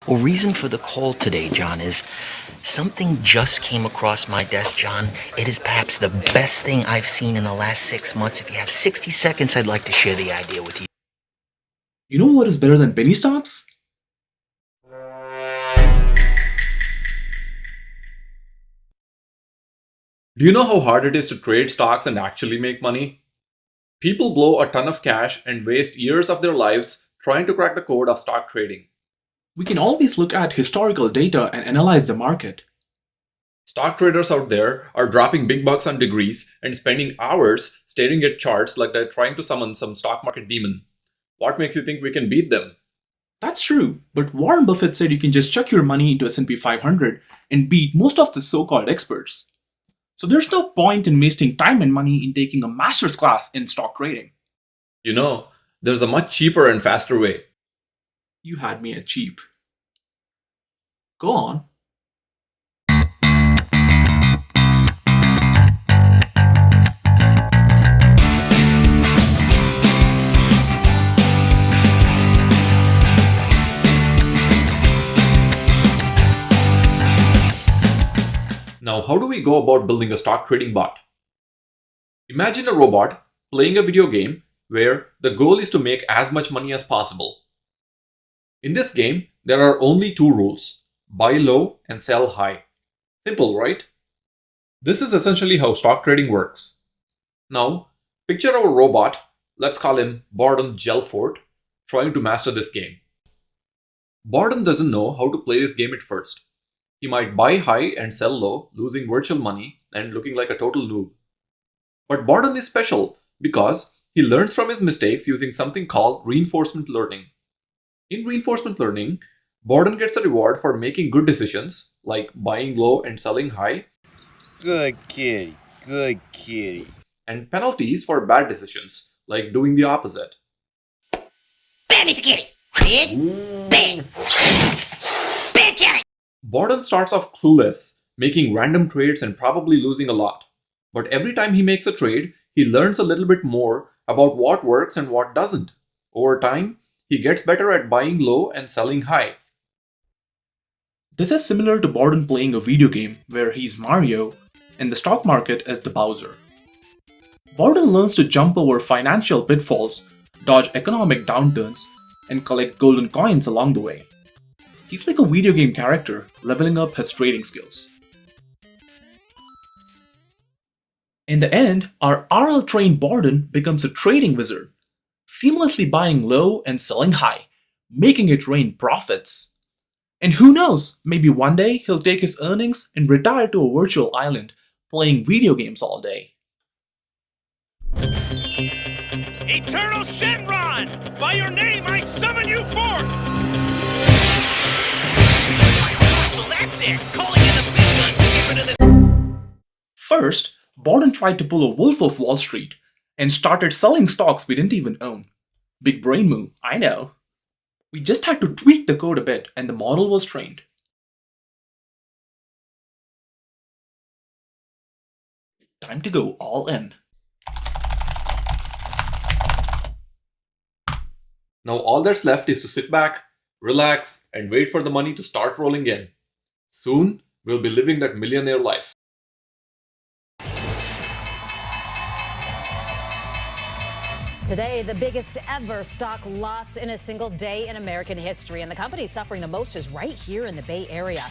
Well, reason for the call today, John, is something just came across my desk, John. It is perhaps the best thing I've seen in the last 6 months. If you have 60 seconds, I'd like to share the idea with you. You know what is better than penny stocks? Do you know how hard it is to trade stocks and actually make money? People blow a ton of cash and waste years of their lives trying to crack the code of stock trading. We can always look at historical data and analyze the market. Stock traders out there are dropping big bucks on degrees and spending hours staring at charts like they're trying to summon some stock market demon. What makes you think we can beat them? That's true, but Warren Buffett said you can just chuck your money into S&P 500 and beat most of the so-called experts. So there's no point in wasting time and money in taking a master's class in stock trading. You know, there's a much cheaper and faster way. You had me at cheap. Go on. Now, how do we go about building a stock trading bot? Imagine a robot playing a video game where the goal is to make as much money as possible. In this game, there are only two rules: buy low and sell high. Simple, right? This is essentially how stock trading works. Now, picture our robot, let's call him Borden Gelfort, trying to master this game. Borden doesn't know how to play this game at first. He might buy high and sell low, losing virtual money and looking like a total noob. But Borden is special because he learns from his mistakes using something called reinforcement learning. In reinforcement learning, Borden gets a reward for making good decisions, like buying low and selling high, Good kitty, good kitty. and penalties for bad decisions, like doing the opposite. Bad Mr. Kitty. Big. Big. Big kitty. Borden starts off clueless, making random trades and probably losing a lot. But every time he makes a trade, he learns a little bit more about what works and what doesn't. Over time, he gets better at buying low and selling high. This is similar to Borden playing a video game where he's Mario and the stock market is the Bowser. Borden learns to jump over financial pitfalls, dodge economic downturns, and collect golden coins along the way. He's like a video game character leveling up his trading skills. In the end, our RL-trained Borden becomes a trading wizard, seamlessly buying low and selling high, making it rain profits. And who knows, maybe one day he'll take his earnings and retire to a virtual island, playing video games all day. Eternal Shenron! By your name I summon you forth! So that's it! Calling in the big guns to get rid of this. First, Borden tried to pull a Wolf of Wall Street and started selling stocks we didn't even own. Big brain move, I know. We just had to tweak the code a bit and the model was trained. Time to go all in. Now all that's left is to sit back, relax, and wait for the money to start rolling in. Soon, we'll be living that millionaire life. Today, the biggest ever stock loss in a single day in American history, and the company suffering the most is right here in the Bay Area.